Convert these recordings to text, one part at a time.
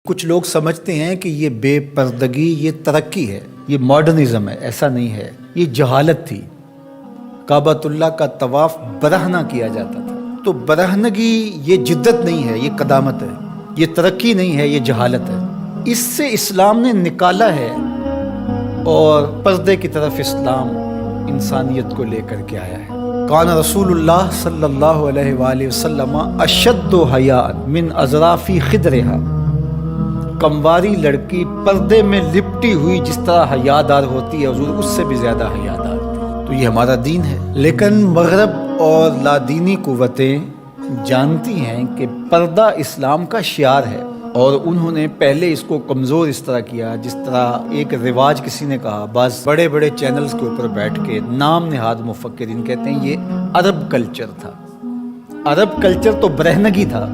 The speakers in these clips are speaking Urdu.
کچھ لوگ سمجھتے ہیں کہ یہ بے پردگی یہ ترقی ہے، یہ ماڈرنزم ہے۔ ایسا نہیں ہے، یہ جہالت تھی۔ کعبۃ اللہ کا طواف برہنہ کیا جاتا تھا، تو برہنگی یہ جدت نہیں ہے، یہ قدامت ہے، یہ ترقی نہیں ہے، یہ جہالت ہے۔ اس سے اسلام نے نکالا ہے، اور پردے کی طرف اسلام انسانیت کو لے کر کے آیا ہے۔ کان رسول اللہ صلی اللہ علیہ وآلہ وسلم اشد حیاء من اظراف خدرہا، کمواری لڑکی پردے میں لپٹی ہوئی جس طرح حیادار ہوتی ہے، حضور اس سے بھی زیادہ حیادار تھی۔ تو یہ ہمارا دین ہے، لیکن مغرب اور لادینی قوتیں جانتی ہیں کہ پردہ اسلام کا شعار ہے، اور انہوں نے پہلے اس کو کمزور اس طرح کیا، جس طرح ایک رواج کسی نے کہا، بعض بڑے بڑے چینلز کے اوپر بیٹھ کے نام نہاد مفکرین کہتے ہیں یہ عرب کلچر تھا۔ عرب کلچر تو برہنگی تھا،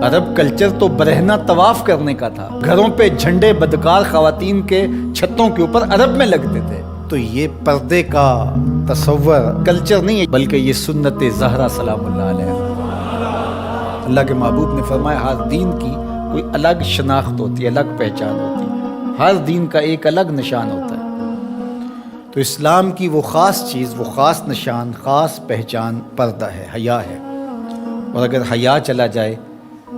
عرب کلچر تو برہنہ طواف کرنے کا تھا۔ گھروں پہ جھنڈے بدکار خواتین کے چھتوں کے اوپر عرب میں لگتے تھے۔ تو یہ پردے کا تصور کلچر نہیں ہے، بلکہ یہ سنت زہرا سلام اللہ علیہ۔ اللہ کے محبوب نے فرمایا ہر دین کی کوئی الگ شناخت ہوتی ہے، الگ پہچان ہوتی ہے، ہر دین کا ایک الگ نشان ہوتا ہے۔ تو اسلام کی وہ خاص چیز، وہ خاص نشان، خاص پہچان پردہ ہے، حیا ہے۔ اور اگر حیا چلا جائے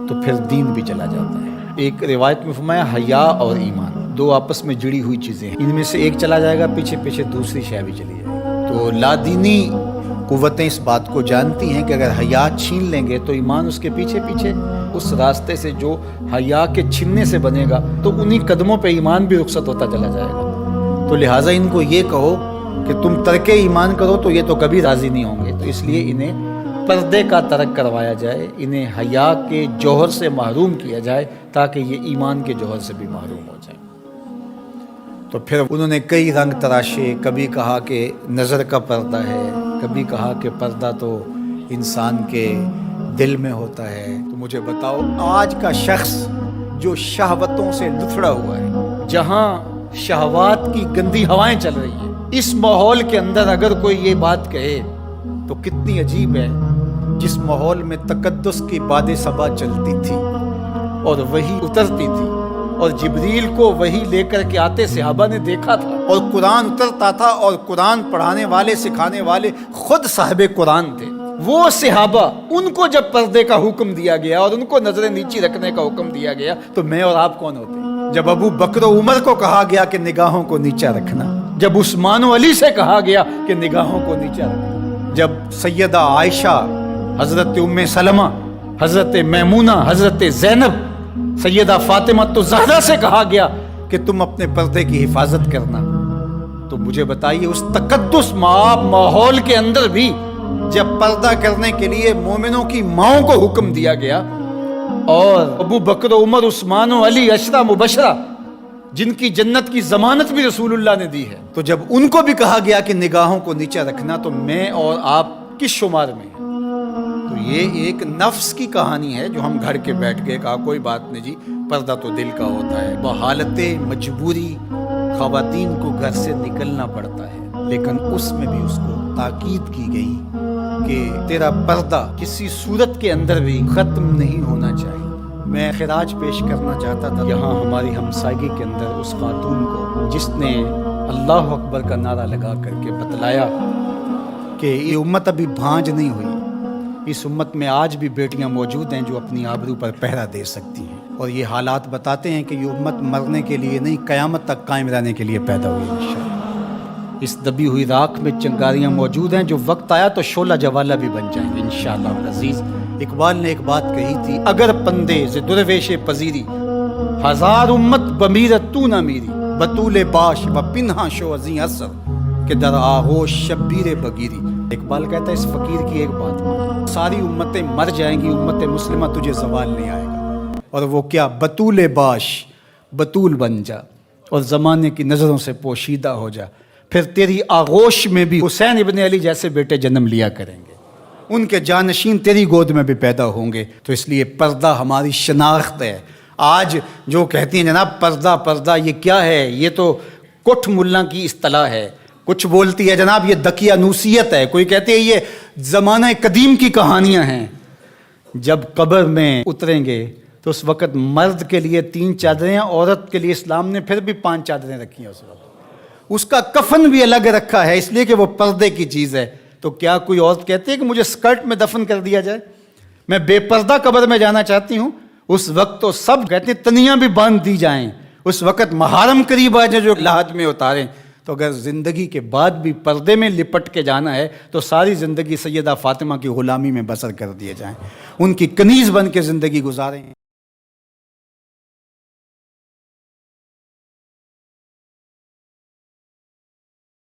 تو پھر دین بھی چلا جاتا ہے۔ ایک روایت میں فرمایا حیا اور ایمان دو آپس میں جڑی ہوئی چیزیں ہیں، ان میں سے ایک چلا جائے گا، پیچھے پیچھے دوسری شے بھی چلی جائے گی۔ تو لادینی قوتیں اس بات کو جانتی ہیں کہ اگر حیا چھین لیں گے تو ایمان اس کے پیچھے پیچھے، اس راستے سے جو حیا کے چھیننے سے بنے گا تو انہی قدموں پہ ایمان بھی رخصت ہوتا چلا جائے گا۔ تو لہٰذا ان کو یہ کہو کہ تم ترک ایمان کرو تو یہ تو کبھی راضی نہیں ہوں گے، تو اس لیے انہیں پردے کا ترک کروایا جائے، انہیں حیا کے جوہر سے محروم کیا جائے تاکہ یہ ایمان کے جوہر سے بھی محروم ہو جائے۔ تو پھر انہوں نے کئی رنگ تراشے، کبھی کہا کہ نظر کا پردہ ہے، کبھی کہا کہ پردہ تو انسان کے دل میں ہوتا ہے۔ تو مجھے بتاؤ، آج کا شخص جو شہوتوں سے لتھڑا ہوا ہے، جہاں شہوات کی گندی ہوائیں چل رہی ہیں، اس ماحول کے اندر اگر کوئی یہ بات کہے تو کتنی عجیب ہے۔ جس ماحول میں تقدس کی باد صبا چلتی تھی اور وہی اترتی تھی، اور جبریل کو وہی لے کر کے آتے صحابہ نے دیکھا تھا، اور قرآن اترتا تھا، اور قرآن پڑھانے والے سکھانے والے خود صاحب قرآن تھے، وہ صحابہ، ان کو جب پردے کا حکم دیا گیا اور ان کو نظریں نیچی رکھنے کا حکم دیا گیا تو میں اور آپ کون ہوتے؟ جب ابو بکر و عمر کو کہا گیا کہ نگاہوں کو نیچا رکھنا، جب عثمان و علی سے کہا گیا کہ نگاہوں کو نیچا رکھنا، جب سیدہ عائشہ، حضرت ام سلمہ، حضرت میمونہ، حضرت زینب، سیدہ فاطمہ تو زہرا سے کہا گیا کہ تم اپنے پردے کی حفاظت کرنا، تو مجھے بتائیے اس تقدس ماحول کے اندر بھی جب پردہ کرنے کے لیے مومنوں کی ماؤں کو حکم دیا گیا، اور ابو بکر و عمر، عثمان و علی، عشرہ مبشرہ جن کی جنت کی ضمانت بھی رسول اللہ نے دی ہے، تو جب ان کو بھی کہا گیا کہ نگاہوں کو نیچا رکھنا، تو میں اور آپ کس شمار میں ہیں؟ تو یہ ایک نفس کی کہانی ہے جو ہم گھر کے بیٹھ کے کہا کوئی بات نہیں جی، پردہ تو دل کا ہوتا ہے۔ بحالت مجبوری خواتین کو گھر سے نکلنا پڑتا ہے، لیکن اس میں بھی اس کو تاکید کی گئی کہ تیرا پردہ کسی صورت کے اندر بھی ختم نہیں ہونا چاہیے۔ میں خراج پیش کرنا چاہتا تھا یہاں ہماری ہمسائیگی کے اندر اس خاتون کو جس نے اللہ اکبر کا نعرہ لگا کر کے بتلایا کہ یہ امت ابھی بھانج نہیں ہوئی، اس امت میں آج بھی بیٹیاں موجود ہیں جو اپنی آبرو پر پہرا دے سکتی ہیں، اور یہ حالات بتاتے ہیں کہ یہ امت مرنے کے لیے نہیں، قیامت تک قائم رہنے کے لیے پیدا ہوئی ہے انشاءاللہ۔ اس دبی ہوئی راکھ میں چنگاریاں موجود ہیں، جو وقت آیا تو شعلہ جوالا بھی بن جائیں گے انشاءاللہ العزیز۔ اقبال نے ایک بات کہی تھی، اگر پندے ز درویش پذیری، ہزار امت بمیرت تو نہ میری، بطول باش و پنہا شو ازیں اثر کہ در آغوش شبیر بگیری۔ اقبال کہتا ہے اس فقیر کی ایک بات مان، ساری امتیں مر جائیں گی، امت مسلمہ تجھے زوال نہیں آئے گا، اور وہ کیا؟ بطول باش، بطول بن جا اور زمانے کی نظروں سے پوشیدہ ہو جا، پھر تیری آغوش میں بھی حسین ابن علی جیسے بیٹے جنم لیا کریں گے، ان کے جانشین تیری گود میں بھی پیدا ہوں گے۔ تو اس لیے پردہ ہماری شناخت ہے۔ آج جو کہتی ہیں جناب پردہ پردہ، یہ کیا ہے؟ یہ تو کٹھ ملا کی اصطلاح ہے۔ کچھ بولتی ہے جناب یہ دقیانوسیت ہے، کوئی کہتے ہیں یہ زمانہ قدیم کی کہانیاں ہیں۔ جب قبر میں اتریں گے تو اس وقت مرد کے لیے 3 چادریں، عورت کے لیے اسلام نے پھر بھی 5 چادریں رکھی ہیں اس وقت. اس کا کفن بھی الگ رکھا ہے اس لیے کہ وہ پردے کی چیز ہے. تو کیا کوئی عورت کہتی ہے کہ مجھے اسکرٹ میں دفن کر دیا جائے، میں بے پردہ قبر میں جانا چاہتی ہوں؟ اس وقت تو سب کہتے ہیں تنیاں بھی باندھ دی جائیں، اس وقت محارم قریب آ جائیں جو لحد میں اتاریں. تو اگر زندگی کے بعد بھی پردے میں لپٹ کے جانا ہے تو ساری زندگی سیدہ فاطمہ کی غلامی میں بسر کر دیے جائیں، ان کی کنیز بن کے زندگی گزاریں.